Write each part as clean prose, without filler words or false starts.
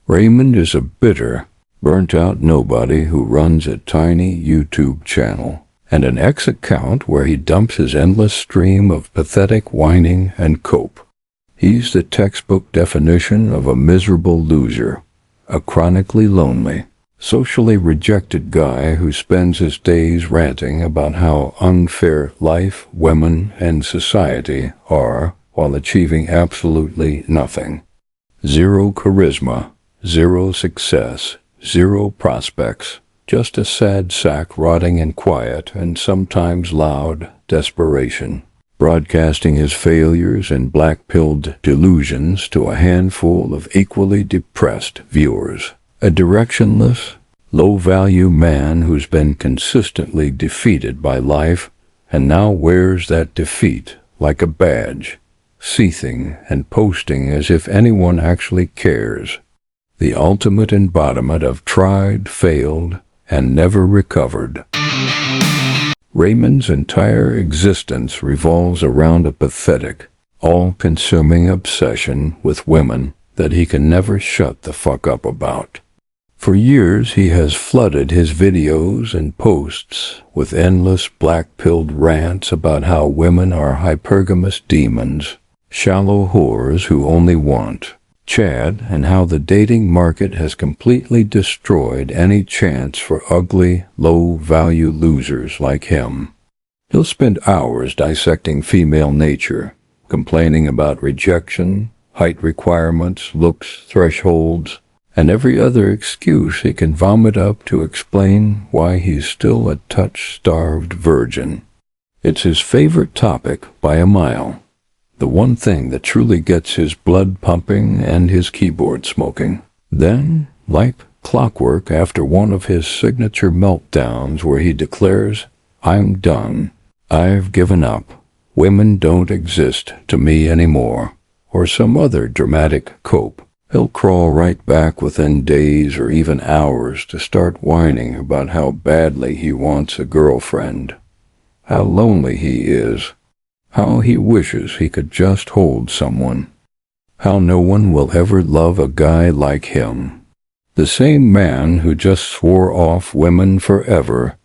Raymond is a bitter, burnt-out nobody who runs a tiny YouTube channel and an X account where he dumps his endless stream of pathetic whining and cope. He's the textbook definition of a miserable loser, a chronically lonely, socially rejected guy who spends his days ranting about how unfair life, women, and society are while achieving absolutely nothing. Zero charisma, zero success, zero prospects, just a sad sack rotting in quiet and sometimes loud desperation, broadcasting his failures and black-pilled delusions to a handful of equally depressed viewers. A directionless, low-value man who's been consistently defeated by life and now wears that defeat like a badge, seething and posting as if anyone actually cares. The ultimate embodiment of tried, failed, and never recovered. Raymond's entire existence revolves around a pathetic, all-consuming obsession with women that he can never shut the fuck up about. For years he has flooded his videos and posts with endless black-pilled rants about how women are hypergamous demons, shallow whores who only want Chad, and how the dating market has completely destroyed any chance for ugly, low-value losers like him. He'll spend hours dissecting female nature, complaining about rejection, height requirements, looks, thresholds, and every other excuse he can vomit up to explain why he's still a touch-starved virgin. It's his favorite topic by a mile. The one thing that truly gets his blood pumping and his keyboard smoking. Then, like clockwork, after one of his signature meltdowns where he declares, "I'm done. I've given up. Women don't exist to me anymore," or some other dramatic cope, he'll crawl right back within days or even hours to start whining about how badly he wants a girlfriend, how lonely he is, how he wishes he could just hold someone, how no one will ever love a guy like him. The same man who just swore off women forever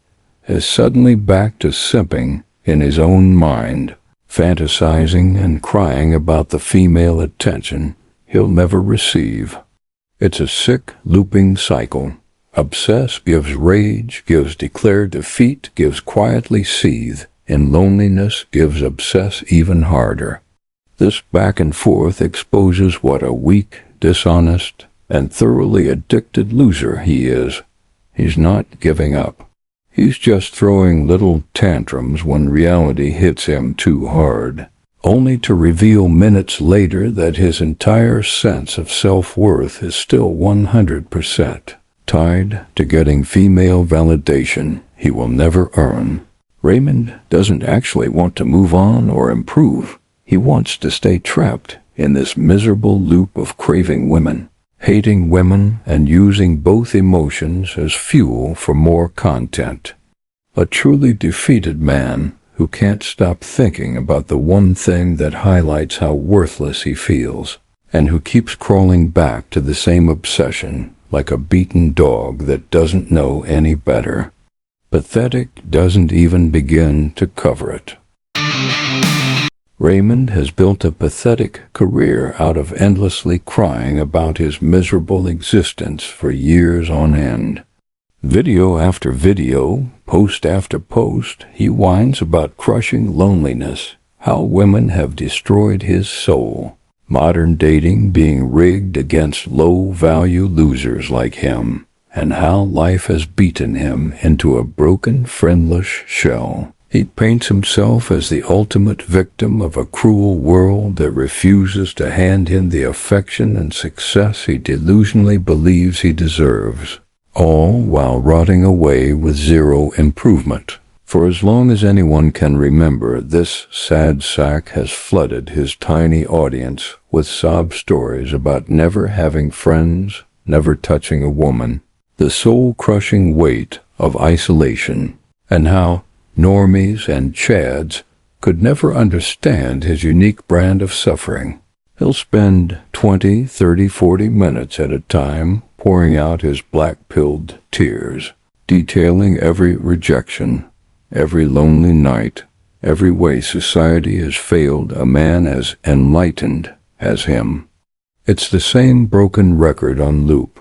is suddenly back to simping in his own mind, fantasizing and crying about the female attention he'll never receive. It's a sick, looping cycle. Obsess gives rage, gives declare defeat, gives quietly seethe. In loneliness gives obsess even harder. This back and forth exposes what a weak, dishonest, and thoroughly addicted loser he is. He's not giving up. He's just throwing little tantrums when reality hits him too hard, only to reveal minutes later that his entire sense of self-worth is still 100% tied to getting female validation he will never earn. Raymond doesn't actually want to move on or improve. He wants to stay trapped in this miserable loop of craving women, hating women, and using both emotions as fuel for more content. A truly defeated man who can't stop thinking about the one thing that highlights how worthless he feels, and who keeps crawling back to the same obsession like a beaten dog that doesn't know any better. Pathetic doesn't even begin to cover it. Raymond has built a pathetic career out of endlessly crying about his miserable existence for years on end. Video after video, post after post, he whines about crushing loneliness, how women have destroyed his soul, modern dating being rigged against low-value losers like him, and how life has beaten him into a broken, friendless shell. He paints himself as the ultimate victim of a cruel world that refuses to hand him the affection and success he delusionally believes he deserves, all while rotting away with zero improvement. For as long as anyone can remember, this sad sack has flooded his tiny audience with sob stories about never having friends, never touching a woman, the soul-crushing weight of isolation, and how normies and chads could never understand his unique brand of suffering. He'll spend 20, 30, 40 minutes at a time pouring out his black-pilled tears, detailing every rejection, every lonely night, every way society has failed a man as enlightened as him. It's the same broken record on loop.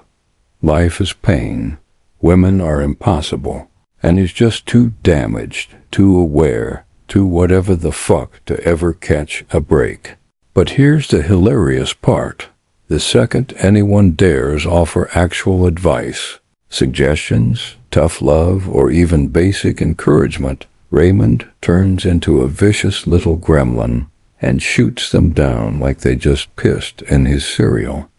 Life is pain, women are impossible, and he's just too damaged, too aware, too whatever the fuck to ever catch a break. But here's the hilarious part. The second anyone dares offer actual advice, suggestions, tough love, or even basic encouragement, Raymond turns into a vicious little gremlin and shoots them down like they just pissed in his cereal.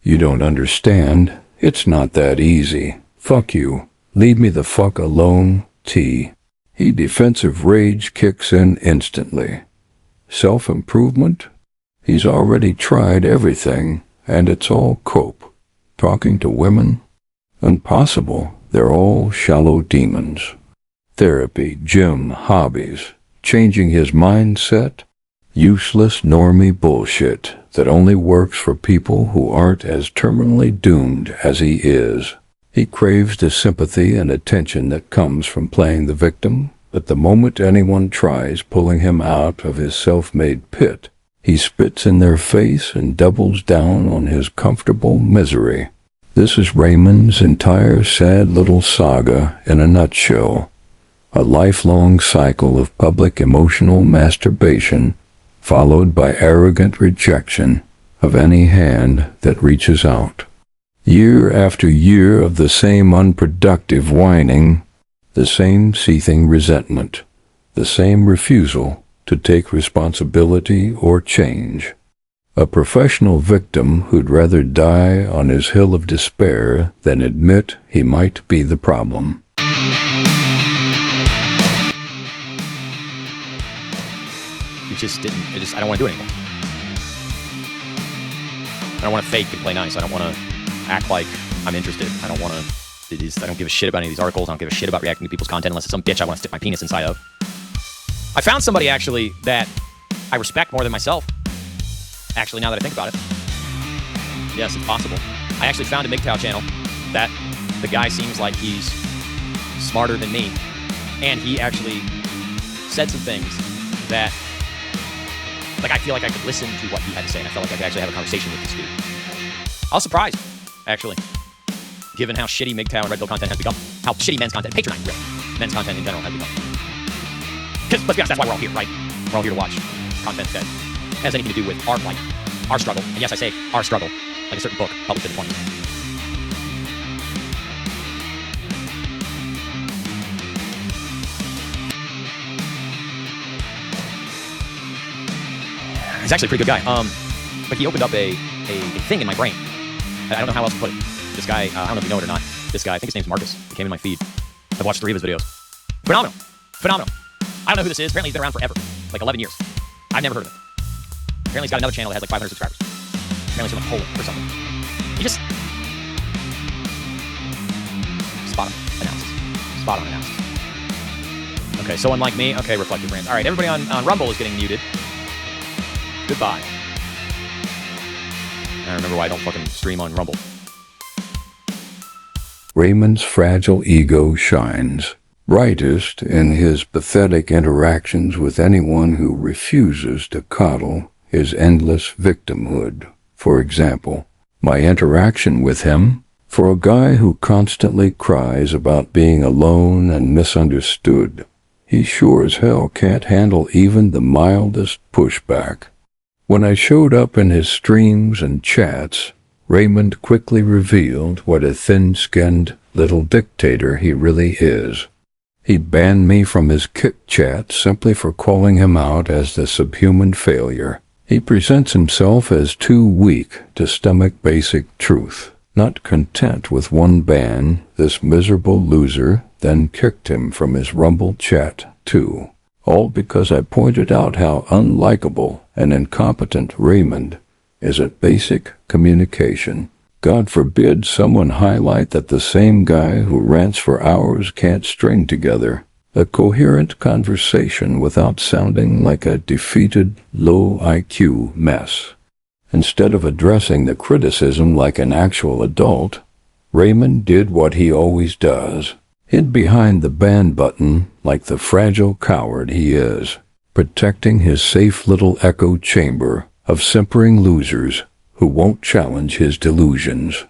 You don't understand. It's not that easy. Fuck you. Leave me the fuck alone, T. He defensive rage kicks in instantly. Self-improvement? He's already tried everything, and it's all cope. Talking to women? Impossible. They're all shallow demons. Therapy, gym, hobbies, changing his mindset? Useless normie bullshit that only works for people who aren't as terminally doomed as he is. He craves the sympathy and attention that comes from playing the victim, but the moment anyone tries pulling him out of his self-made pit, he spits in their face and doubles down on his comfortable misery. This is Raymond's entire sad little saga in a nutshell. A lifelong cycle of public emotional masturbation, followed by arrogant rejection of any hand that reaches out. Year after year of the same unproductive whining, the same seething resentment, the same refusal to take responsibility or change. A professional victim who'd rather die on his hill of despair than admit he might be the problem. I don't want to do it anymore. I don't want to fake and play nice. I don't want to act like I'm interested. I don't give a shit about any of these articles. I don't give a shit about reacting to people's content unless it's some bitch I want to stick my penis inside of. I found somebody, actually, that I respect more than myself. Actually, now that I think about it. Yes, it's possible. I actually found a MGTOW channel that the guy seems like he's smarter than me. And he actually said some things that, like, I feel like I could listen to what he had to say, and I felt like I could actually have a conversation with this dude. I was surprised, actually, given how shitty MGTOW and Red Pill content has become. How shitty men's content, patronizing, really, men's content in general has become. Because, let's be honest, that's why we're all here, right? We're all here to watch content that has anything to do with our plight, our struggle. And yes, I say our struggle, like a certain book published in the 20s. He's actually a pretty good guy. But he opened up a thing in my brain. I don't know how else to put it. This guy, I don't know if you know it or not. This guy, I think his name's Marcus. He came in my feed. I've watched 3 of his videos. Phenomenal. Phenomenal. I don't know who this is. Apparently he's been around forever. Like 11 years. I've never heard of him. Apparently he's got another channel that has like 500 subscribers. Apparently he's from like Poland or something. He just... Spot on analysis. Spot on analysis. Okay, so unlike me. Okay, reflective brands. Alright, everybody on Rumble is getting muted. Goodbye. I remember why I don't fucking stream on Rumble. Raymond's fragile ego shines brightest in his pathetic interactions with anyone who refuses to coddle his endless victimhood. For example, my interaction with him, for a guy who constantly cries about being alone and misunderstood, he sure as hell can't handle even the mildest pushback. When I showed up in his streams and chats, Raymond quickly revealed what a thin-skinned little dictator he really is. He banned me from his Kit chat simply for calling him out as the subhuman failure. He presents himself as too weak to stomach basic truth. Not content with one ban, this miserable loser then kicked him from his Rumble chat too. All because I pointed out how unlikable and incompetent Raymond is at basic communication. God forbid someone highlight that the same guy who rants for hours can't string together a coherent conversation without sounding like a defeated, low IQ mess. Instead of addressing the criticism like an actual adult, Raymond did what he always does, hid behind the ban button like the fragile coward he is, protecting his safe little echo chamber of simpering losers who won't challenge his delusions.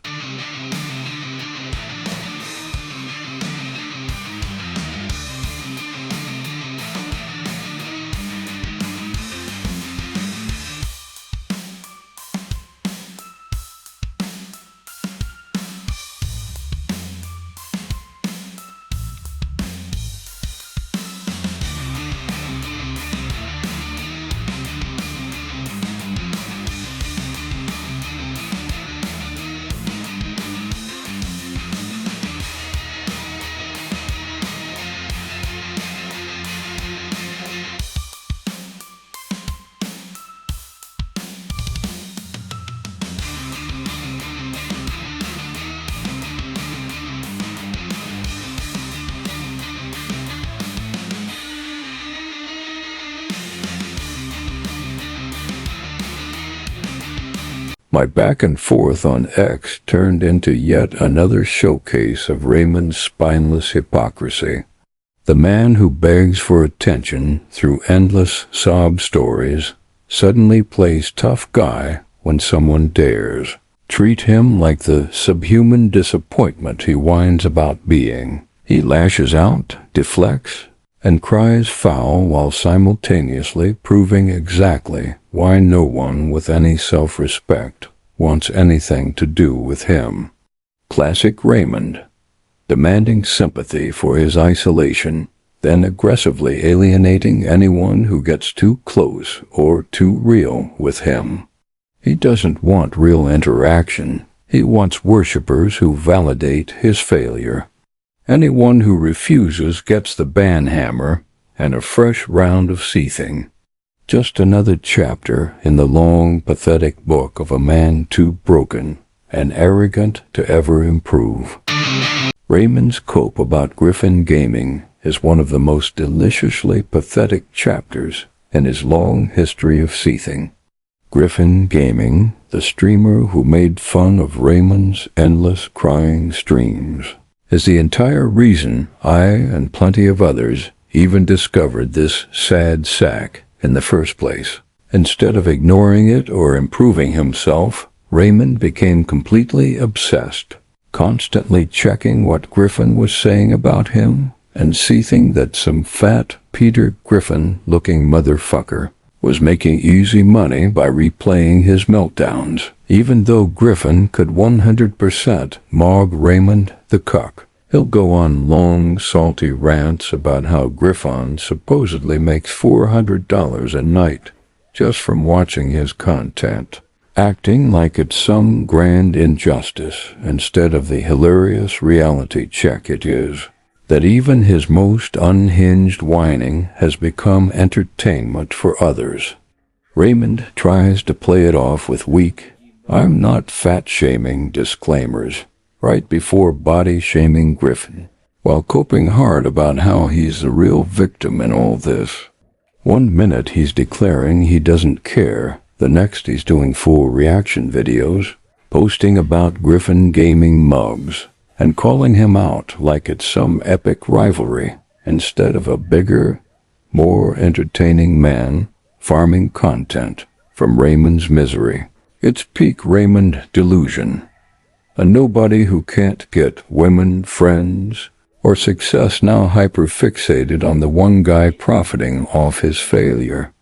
My back and forth on X turned into yet another showcase of Raymond's spineless hypocrisy. The man who begs for attention through endless sob stories suddenly plays tough guy when someone dares. Treat him like the subhuman disappointment he whines about being. He lashes out, deflects, and cries foul while simultaneously proving exactly why no one with any self-respect wants anything to do with him. Classic Raymond, demanding sympathy for his isolation, then aggressively alienating anyone who gets too close or too real with him. He doesn't want real interaction. He wants worshippers who validate his failure. Anyone who refuses gets the ban hammer and a fresh round of seething. Just another chapter in the long, pathetic book of a man too broken and arrogant to ever improve. Raymond's cope about Griffin Gaming is one of the most deliciously pathetic chapters in his long history of seething. Griffin Gaming, the streamer who made fun of Raymond's endless crying streams, is the entire reason I and plenty of others even discovered this sad sack in the first place. Instead of ignoring it or improving himself, Raymond became completely obsessed, constantly checking what Griffin was saying about him and seething that some fat Peter Griffin-looking motherfucker was making easy money by replaying his meltdowns, even though Griffin could 100% mog Raymond the cuck. He'll go on long, salty rants about how Griffin supposedly makes $400 a night just from watching his content, acting like it's some grand injustice instead of the hilarious reality check it is, that even his most unhinged whining has become entertainment for others. Raymond tries to play it off with weak, I'm not fat-shaming disclaimers right before body-shaming Griffin, while coping hard about how he's the real victim in all this. One minute he's declaring he doesn't care, the next he's doing full reaction videos, posting about Griffin Gaming mugs, and calling him out like it's some epic rivalry, instead of a bigger, more entertaining man farming content from Raymond's misery. It's peak Raymond delusion. A nobody who can't get women, friends, or success now hyper-fixated on the one guy profiting off his failure.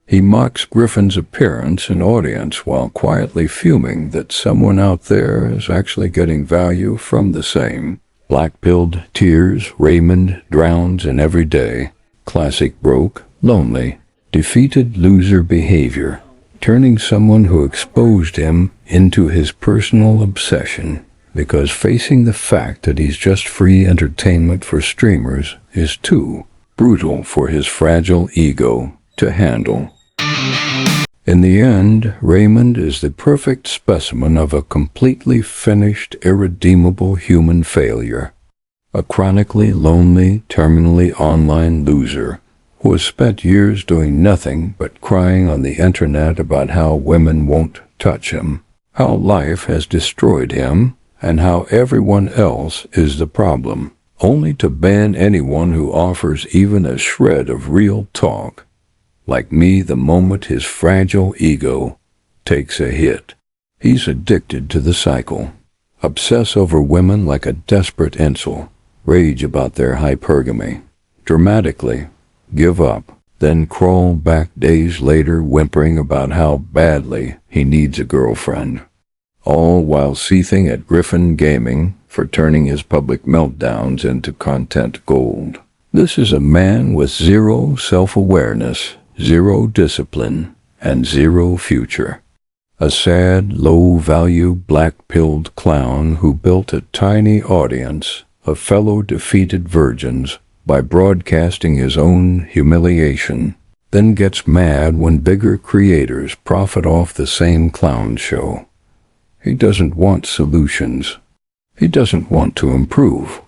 He mocks Griffin's appearance and audience while quietly fuming that someone out there is actually getting value from the same. Black-pilled tears, Raymond drowns in every day. Classic broke, lonely, defeated loser behavior, turning someone who exposed him into his personal obsession, because facing the fact that he's just free entertainment for streamers is too brutal for his fragile ego to handle. In the end, Raymond is the perfect specimen of a completely finished, irredeemable human failure. A chronically lonely, terminally online loser, who has spent years doing nothing but crying on the internet about how women won't touch him, how life has destroyed him, and how everyone else is the problem, only to ban anyone who offers even a shred of real talk, like me the moment his fragile ego takes a hit. He's addicted to the cycle. Obsess over women like a desperate incel. Rage about their hypergamy. Dramatically give up, then crawl back days later whimpering about how badly he needs a girlfriend. All while seething at Griffin Gaming for turning his public meltdowns into content gold. This is a man with zero self-awareness, zero discipline, and zero future. A sad, low-value, black-pilled clown who built a tiny audience of fellow defeated virgins by broadcasting his own humiliation, then gets mad when bigger creators profit off the same clown show. He doesn't want solutions. He doesn't want to improve.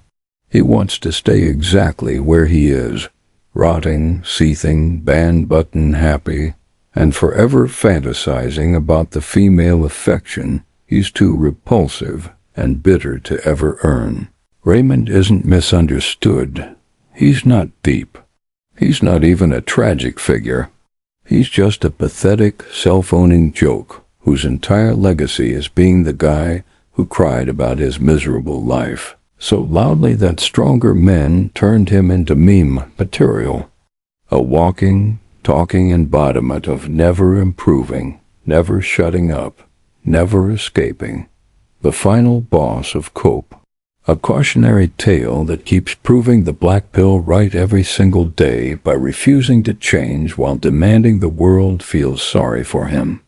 He wants to stay exactly where he is, rotting, seething, band-button happy, and forever fantasizing about the female affection he's too repulsive and bitter to ever earn. Raymond isn't misunderstood. He's not deep. He's not even a tragic figure. He's just a pathetic, self-owning joke whose entire legacy is being the guy who cried about his miserable life so loudly that stronger men turned him into meme material. A walking, talking embodiment of never improving, never shutting up, never escaping. The final boss of cope. A cautionary tale that keeps proving the black pill right every single day by refusing to change while demanding the world feels sorry for him.